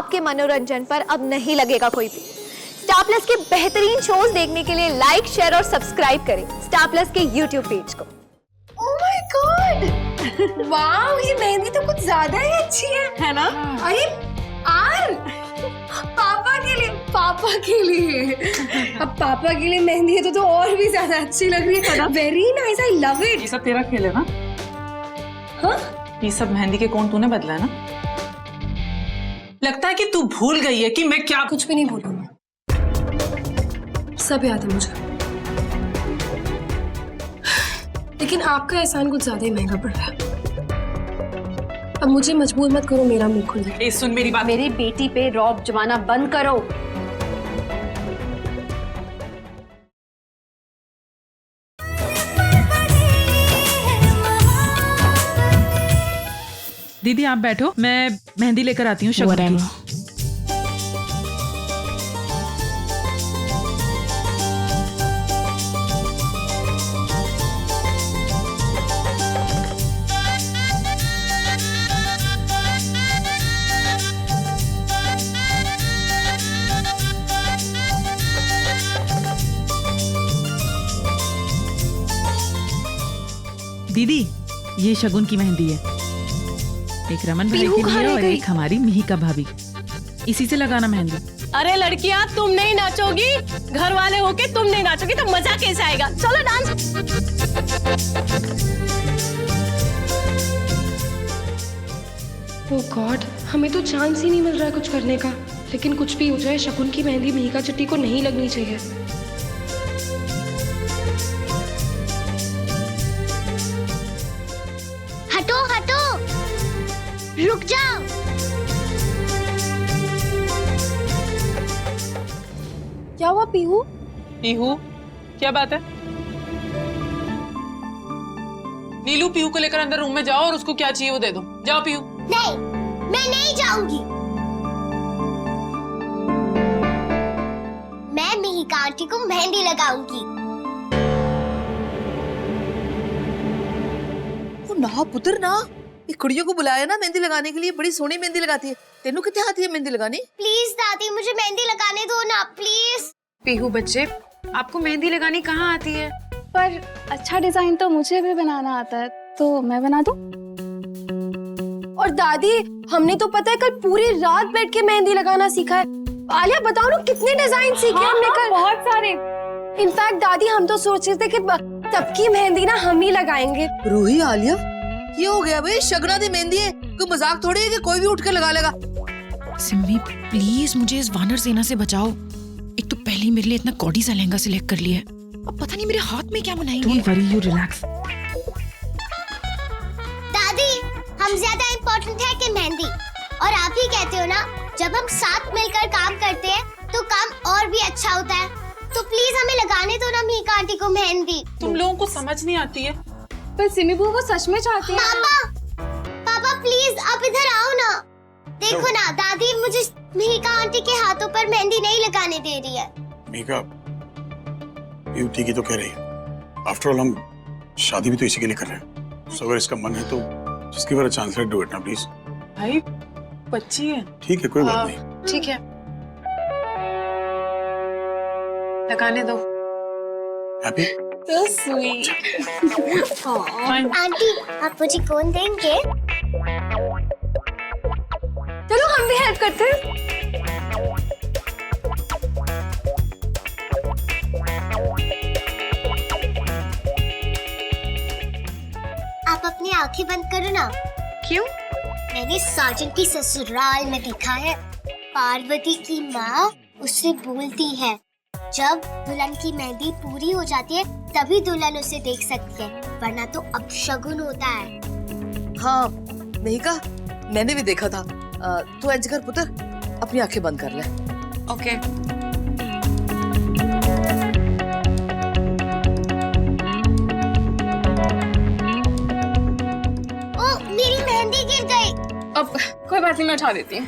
आपके मनोरंजन पर अब नहीं लगेगा कोई भी। स्टार प्लस के बेहतरीन शोज देखने के लिए लाइक, शेयर और सब्सक्राइब करें स्टार प्लस के यूट्यूब पेज को। ओह माय गॉड, वाओ, ये मेहंदी तो कुछ ज्यादा ही अच्छी है ना? अरे आर, पापा के लिए अब पापा के लिए मेहंदी है तो और भी ज्यादा अच्छी लग रही है। Very nice, I love it. ये सब तेरा खेल है ना? हाँ, ये सब मेहंदी के कोण तूने बदला है ना? लगता है कि तू भूल गई है कि मैं क्या। कुछ भी नहीं भूलूं मैं, सब याद है मुझे। लेकिन आपका एहसान कुछ ज्यादा ही महंगा पड़ रहा है। अब मुझे मजबूर मत करो मेरा मुंह खुलने। ए, सुन मेरी बात। मेरी बेटी पे रौब जमाना बंद करो। दीदी आप बैठो, मैं मेहंदी लेकर आती हूँ शगुन की। दीदी ये शगुन की मेहंदी है, एक रमन भाई के लिए और एक हमारी मिहिका भाभी। इसी से लगाना मेहंदी। अरे लड़कियां, तुम नहीं नाचोगी, घर वाले होके तुम नहीं नाचोगी तो मजा कैसे आएगा? चलो डांस। ओह गॉड, हमें तो चांस ही नहीं मिल रहा है कुछ करने का। लेकिन कुछ भी हो जाए, शगुन की मेहंदी मिहिका चिट्टी को नहीं लगनी चाहिए। हटो हटो, रुक जाओ। क्या हुआ पीहू? पीहू, क्या बात है? नीलू, पीहू को लेकर अंदर रूम में जाओ और उसको क्या चाहिए वो दे दो। जाओ पीहू। नहीं, मैं नहीं जाऊंगी। मैं मिहिका आंटी को मेहंदी लगाऊंगी। ना पुत्र ना, ये कुड़ियों को बुलाया ना मेहंदी लगाने के लिए, बड़ी सोहनी मेहंदी लगाती है। तेनू कितने आती है मेहंदी लगानी? प्लीज दादी, मुझे मेहंदी लगाने दो ना प्लीज। पीहू बच्चे, आपको मेहंदी लगानी कहाँ आती है? पर अच्छा डिजाइन तो मुझे भी बनाना आता है, तो मैं बना दूं? और दादी, हमने तो पता है कल पूरी रात बैठ के मेहंदी लगाना सीखा है। आलिया बताओ ना, कितने डिजाइन सीखे हमने कल? बहुत सारे। इनफैक्ट दादी, हम तो सोच रहे थे कि सबकी मेहंदी ना हम ही लगाएंगे। रूही, आलिया, ये हो गया भाई, शगना दी मेहंदी है, कोई मजाक थोड़ी है कि कोई भी उठ के लगा लेगा। सिम्मी प्लीज मुझे इस वानर सेना से बचाओ। एक तो पहले ही मेरे लिए इतना गॉडी सा लहंगा सिलेक्ट कर लिया है, अब पता नहीं मेरे हाथ में क्या बनाएंगे। Don't worry, you relax. दादी, हम ज्यादा इम्पोर्टेंट है कि मेहंदी? और आप ही कहते हो ना, जब हम साथ मिलकर काम करते हैं तो काम और भी अच्छा होता है। तो प्लीज हमें लगाने दो ना मिहिका आंटी को मेहंदी। तुम लोगों को समझ नहीं आती है। पर सिमी बुआ वो सच में चाहती है। पापा प्लीज आप इधर आओ ना। देखो ना दादी, मुझे मिहिका आंटी के हाथों पर मेहंदी नहीं लगाने दे रही है। मिहिका, ब्यूटी की तो कह रही है। आफ्टर ऑल हम शादी भी तो इसी के लिए कर रहे हैं। सो अगर इसका मन है तो जिसकी वजह चांस है, डू इट ना प्लीज। भाई बच्ची है। ठीक है, कोई बात नहीं। ठीक है, लगाने दो। हैप्पी? So sweet. आंटी, आप मुझे कौन देंगे? चलो हम भी हेल्प करते हैं। आप अपनी आंखें बंद करो ना। क्यों? मैंने साजन की ससुराल में देखा है, पार्वती की माँ उससे बोलती है जब दुल्हन की मेहंदी पूरी हो जाती है तभी दुल्हन उसे देख सकती है, वरना तो अपशगुन होता है। हाँ मिहिका, मैंने भी देखा था। तू ऐसे कर पुत्र, अपनी आंखें बंद कर ले। ओके। ओ, मेरी मेहंदी गिर गई। अब कोई बात नहीं, मैं उठा देती हूँ।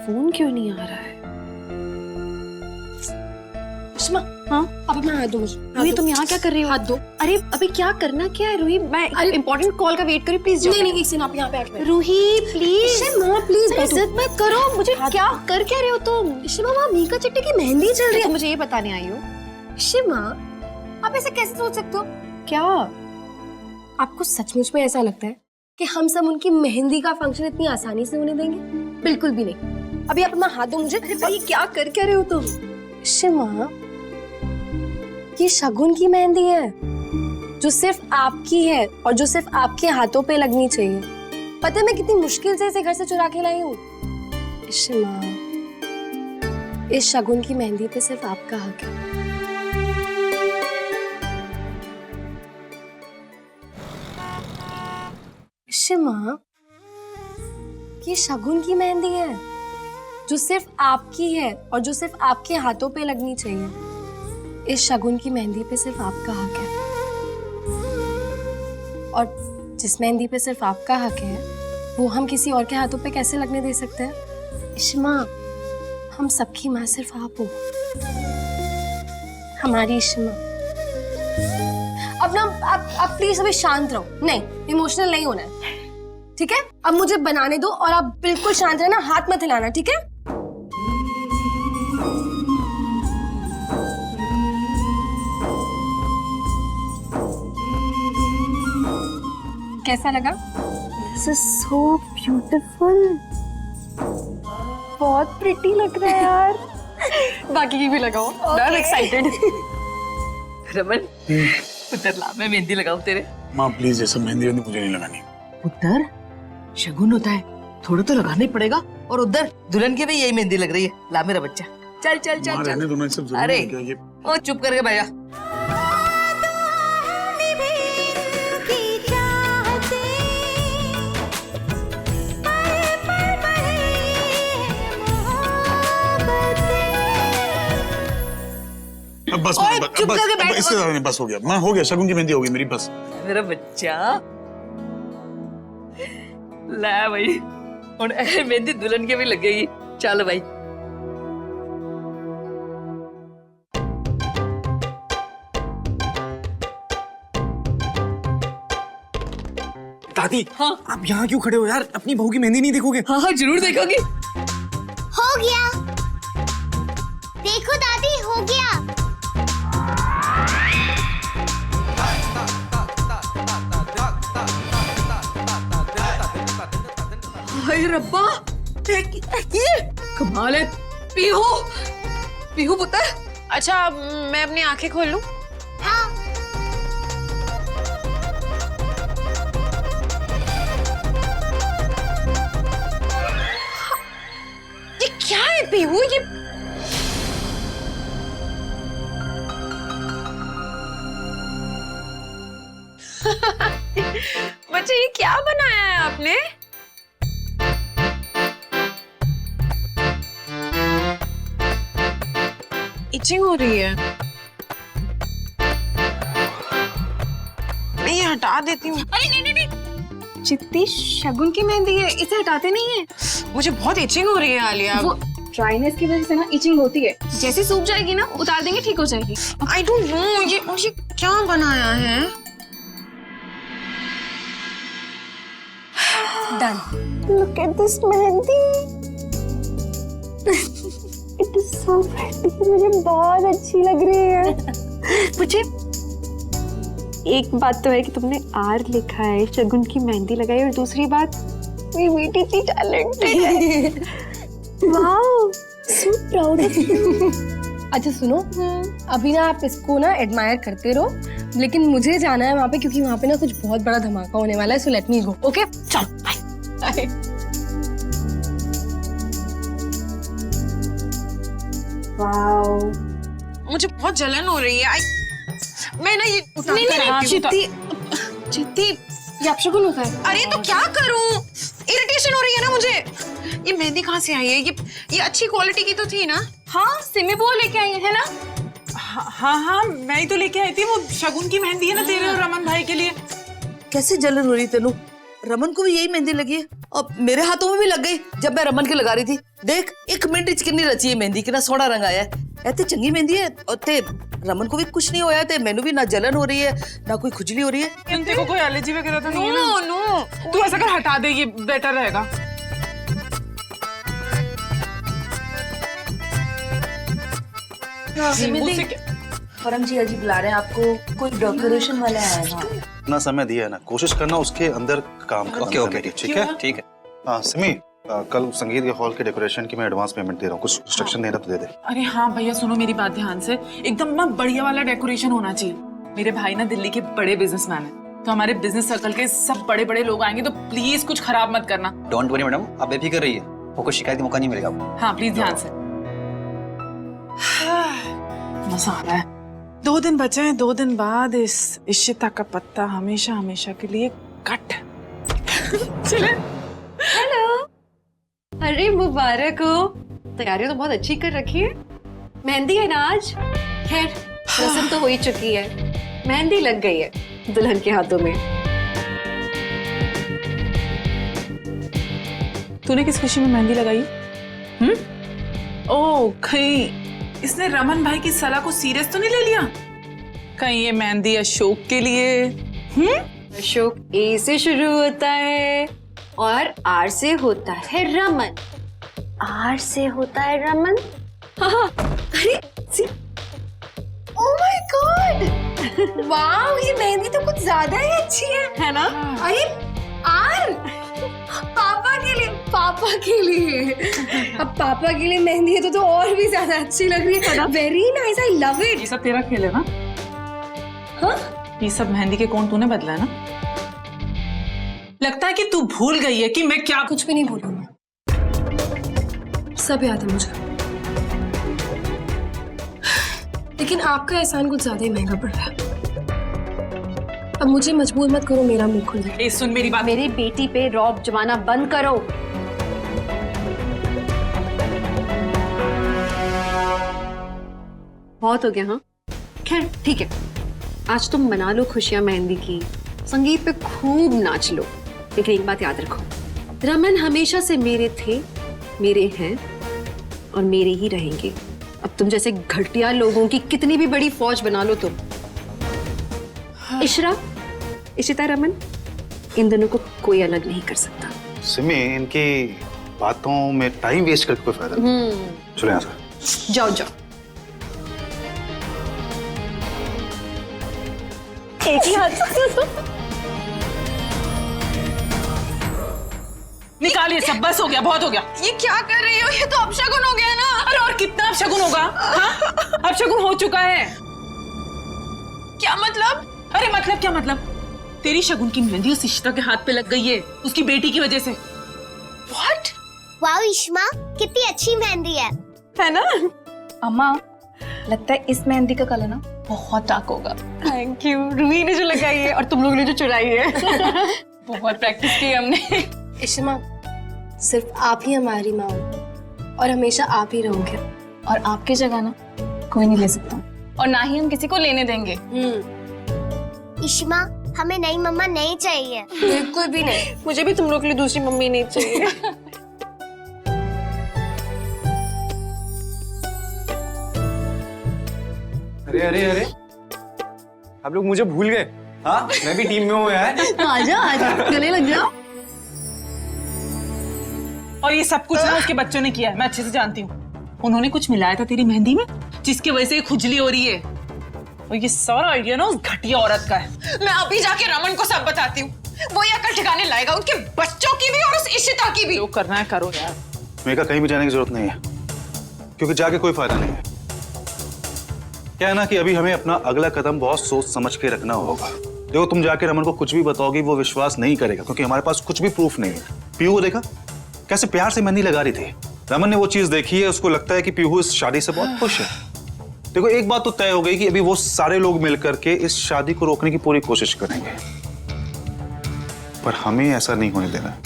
फोन क्यों नहीं आ रहा है? सुषमा, हाँ? अब अपना हाथ दो मुझे। रूही तुम यहाँ क्या कर रही हो? हाथ दो। अरे अभी क्या करना क्या है रूही? मैं इम्पोर्टेंट कॉल का वेट करी, प्लीज जाओ। नहीं नहीं, एक सेकंड, आप यहाँ पे आके बैठो। रूही प्लीज शिमा प्लीज इज्जत मत करो मुझे। क्या कर क्या रहे हो तुम? शिमा, वहाँ मीका चिट्टी की मेहंदी चल रही है। तुम मुझे ये बताने आई हो? शिमा, आप ऐसे कैसे सोच सकते हो? क्या? आपको सचमुच में ऐसा लगता है कि हम सब उनकी मेहंदी का फंक्शन इतनी आसानी से होने देंगे? बिल्कुल भी नहीं। अभी आप अपना हाथ दो मुझे। ये क्या कर क्या रहे हो तुम? शिमा, ये शगुन की मेहंदी है जो सिर्फ आपकी है और जो सिर्फ आपके हाथों पे लगनी चाहिए। पता है मैं कितनी मुश्किल से इसे घर से चुरा के लाई हूँ। शिमा, इस शगुन की मेहंदी पे सिर्फ आपका हक है। शिमा, ये शगुन की मेहंदी है जो सिर्फ आपकी है और जो सिर्फ आपके हाथों पे लगनी चाहिए। इस शगुन की मेहंदी पे सिर्फ आपका हक है, और जिस मेहंदी पे सिर्फ आपका हक है वो हम किसी और के हाथों पे कैसे लगने दे सकते हैं? शिमा, हम सबकी माँ सिर्फ आप हो, हमारी शिमा। अब ना आप प्लीज अभी शांत रहो। नहीं, इमोशनल नहीं होना है, ठीक है? अब मुझे बनाने दो और आप बिल्कुल शांत रहना, हाथ मत हिलाना, ठीक है? कैसा लगा? This is so beautiful. बहुत प्रिटी लग रहा है यार। बाकी की भी लगाओ। I'm excited. रमन, पुत्र ला, मैं मेहंदी लगाऊं तेरे? माँ प्लीज, ये सब मेहंदी वेहंदी मुझे नहीं लगानी। पुत्र, शगुन होता है, थोड़ा तो लगाना ही पड़ेगा। और उधर दुल्हन की भी यही मेहंदी लग रही है। ला मेरा बच्चा, चल चल चल माँ चल। रहने दो ना, ये सब जरूरी अरे है क्या ये? ओ चुप करके बैठ जा। अब बस ओए, बस चुप करके बैठ। इससे ज्यादा नहीं, बस हो गया माँ, हो गया। शगुन की मेहंदी हो गई मेरी, बस। मेरा बच्चा, ला भाई, और मेहंदी दुल्हन के भी लगेगी। चलो भाई। दादी, हाँ? आप यहाँ क्यों खड़े हो यार? अपनी बहू की मेहंदी नहीं देखोगे? हाँ हाँ जरूर देखोगे। हो गया, देखो दादी, हो गया। हाय रब्बा, ये कमाल है। पीहू, पीहू पुत्र। अच्छा मैं अपनी आंखें खोल लूं? हाँ, ये क्या है पीहू? ये बच्चे ये क्या बनाया है आपने? इचिंग हो रही है। मैं ये हटा देती हूँ। अरे नहीं नहीं नहीं, चिट्टी शगुन की मेहंदी है, इसे हटाते नहीं है। मुझे बहुत इचिंग हो रही है आलिया। वो ड्राइनेस की वजह से ना इचिंग होती है, जैसे सूख जाएगी ना उतार देंगे, ठीक हो जाएगी। आई डोंट नो ये क्या बनाया है? Done. Look at this mehndi. It is so pretty, मुझे बहुत अच्छी लग रही है। मुझे एक बात तो है कि तुमने आर लिखा है, शगुन की मेहंदी लगाई, और दूसरी बात मेरी बेटी इतनी टैलेंटेड है। Wow, so proud of you। अच्छा सुनो, अभी ना आप इसको ना एडमायर करते रहो, लेकिन मुझे जाना है वहाँ पे, क्योंकि वहाँ पे ना कुछ बहुत बड़ा धमाका होने वाला है। सो लेट मी गो। ओके, चलो बाय। वाओ, मुझे बहुत जलन हो रही है। मैं ना ये चिट्टी, ये अपशगुन होता है। अरे तो क्या करूं? इरिटेशन हो रही है ना मुझे। ये मेहंदी कहाँ से आई है? ये अच्छी क्वालिटी की तो थी ना? हाँ सिमी वो लेके आई है ना। हाँ हाँ मैं ही तो लेके आई थी। वो शगुन की मेहंदी है ना तेरे और रमन भाई के लिए। कैसे जलन हो रही तेनू? रमन को भी यही मेहंदी लगी है और मेरे हाथों में भी लग गई जब मैं रमन के लगा रही थी। देख 1 मिनट च किन्नी रची है मेहंदी, कितना सोहना रंग आया है। ते चंगी मेहंदी है। और ते रमन को भी कुछ नहीं होया, ते मैनू भी ना जलन हो रही है ना कोई खुजली हो रही है। तेरे को कोई एलर्जी वगैरह तो नहीं है ना? नो, तू ऐसा कर, हटा दे, ये बेटर रहेगा। परम जी अजी बुला रहे हैं आपको, कोई डेकोरेशन वाला आएगा। इतना समय दिया है ना, कोशिश करना उसके अंदर काम करना। ओके, ठीक है, ठीक है। हाँ सिमी, कल संगीत के हॉल के डेकोरेशन की मैं एडवांस पेमेंट दे रहा हूँ, कुछ इंस्ट्रक्शन देना तो दे दे। अरे हाँ भैया, सुनो मेरी बात ध्यान से, एकदम ना बढ़िया वाला डेकोरेशन होना चाहिए। मेरे भाई ना दिल्ली के बड़े बिजनेसमैन हैं, तो हमारे बिजनेस सर्कल के सब बड़े बड़े लोग आएंगे, तो प्लीज कुछ खराब मत करना। डोंट वरी मैडम, आप बेफिक्र रहिए, वो कोई शिकायत का मौका नहीं मिलेगा आपको। हाँ प्लीज ध्यान से। मजा आ रहा है। 2 दिन बचे हैं, 2 दिन बाद इस इशिता का पत्ता हमेशा हमेशा के लिए कट। चले। हेलो, अरे मुबारक हो। तैयारी तो बहुत अच्छी कर रखी है। मेहंदी है ना आज? खैर रस्म तो हो ही चुकी है, मेहंदी लग गई है दुल्हन के हाथों में। तूने किस खुशी में मेहंदी लगाई? ओह, कहीं इसने रमन भाई की सलाह को सीरियस तो नहीं ले लिया? कहीं ये मेहंदी अशोक के लिए? अशोक ए से शुरू होता है और आर से होता है रमन। आर से होता है रमन। हाँ, अरे ओह माय गॉड, वाओ ये मेहंदी तो कुछ ज्यादा ही अच्छी है ना? अरे आर, पापा के लिए, पापा के लिए। अब पापा के लिए मेहंदी है तो और भी ज्यादा अच्छी लग रही है। Very nice, I love it. ये सब तेरा खेल है ना? हाँ? ये सब मेहंदी के कोण तूने बदला है ना? लगता है कि तू भूल गई है कि मैं क्या। कुछ भी नहीं भूलूंगा, सब याद है मुझे। लेकिन आपका एहसान कुछ ज्यादा ही महंगा पड़ रहा है। अब मुझे मजबूर मत करो मेरा मुंह खुल जाए। सुन मेरी बात, मेरी बेटी पे रौब जमाना बंद करो। बहुत हो गया। हाँ खैर ठीक है, आज तुम मना लो खुशियां मेहंदी की, संगीत पे खूब नाच लो। लेकिन एक बात याद रखो, रमन हमेशा से मेरे थे, मेरे हैं और मेरे ही रहेंगे। अब तुम जैसे घटिया लोगों की कितनी भी बड़ी फौज बना लो तुम, इशरा, इशिता, रमन, इन दोनों को कोई अलग नहीं कर सकता। सिमी, इनकी बातों में टाइम वेस्ट करके कोई फायदा नहीं। चलो यहाँ से जाओ जाओ। एक ही हाथ निकालिए सब, बस हो गया, बहुत हो गया। ये क्या कर रही हो? ये तो अपशगुन हो गया ना। अरे और कितना अपशगुन होगा? हाँ? अपशगुन हो चुका है। क्या मतलब? अरे मतलब क्या मतलब? तेरी शगुन की मेहंदी उस इशिता के हाथ पे लग गई है, उसकी बेटी की वजह से। What? वाओ इश्मा, कितनी अच्छी मेहंदी है ना? अम्मा, लगता है इस मेहंदी का कलर ना बहुत डार्क होगा। Thank you. रूही ने जो लगाई है और तुम लोगों ने जो चुराई है। बहुत प्रैक्टिस की हमने। इश्मा, सिर्फ आप ही हमारी माँ हो और हमेशा आप ही रहोगे। और आपकी जगह ना कोई नहीं ले सकता, और ना ही हम किसी को लेने देंगे। इश्मा, हमें नई मम्मा नहीं चाहिए। बिल्कुल भी नहीं। मुझे भी तुम लोग के लिए दूसरी मम्मी नहीं चाहिए। अरे अरे अरे, आप लोग मुझे भूल गए? हाँ, मैं भी टीम में हूँ यार। आजा आजा, गले लग जाओ। और ये सब कुछ ना उसके बच्चों ने किया है, मैं अच्छे से जानती हूँ। उन्होंने कुछ मिलाया था तेरी मेहंदी में, जिसकी वजह से ये खुजली हो रही है। और ये सारा आइडिया ना उस घटिया औरत का है। मैं अभी जाके रमन को सब बताती हूँ, वो ये अकल ठिकाने लाएगा, उनके बच्चों की भी और उस इशिता की भी। जो करना है करो यार। मेरे कहीं भी जाने की जरूरत नहीं है, क्योंकि जाके कोई फायदा नहीं है। क्या है ना कि अभी हमें अपना अगला कदम बहुत सोच समझ के रखना होगा। देखो, तुम जाके रमन को कुछ भी बताओगी, वो विश्वास नहीं करेगा, क्योंकि हमारे पास कुछ भी प्रूफ नहीं है। पीहू को देखा कैसे प्यार से मेहंदी लगा रही थी। रमन ने वो चीज देखी है, उसको लगता है कि पीहू इस शादी से बहुत खुश है। देखो, एक बात तो तय हो गई कि अभी वो सारे लोग मिलकर के इस शादी को रोकने की पूरी कोशिश करेंगे, पर हमें ऐसा नहीं होने देना।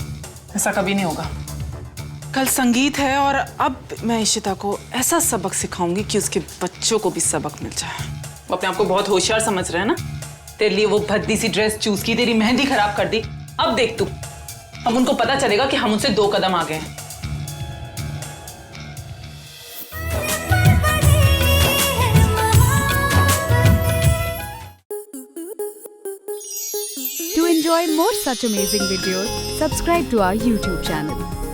ऐसा कभी नहीं होगा। कल संगीत है और अब मैं इशिता को ऐसा सबक सिखाऊंगी कि उसके बच्चों को भी सबक मिल जाए। वो अपने आप को बहुत होशियार समझ रहे हैं ना। तेरे लिए वो भद्दी सी ड्रेस चूज की, तेरी मेहंदी खराब कर दी। अब देख तू, अब उनको पता चलेगा कि हम उनसे 2 कदम आगे हैं। enjoy more such amazing videos, subscribe to our YouTube channel.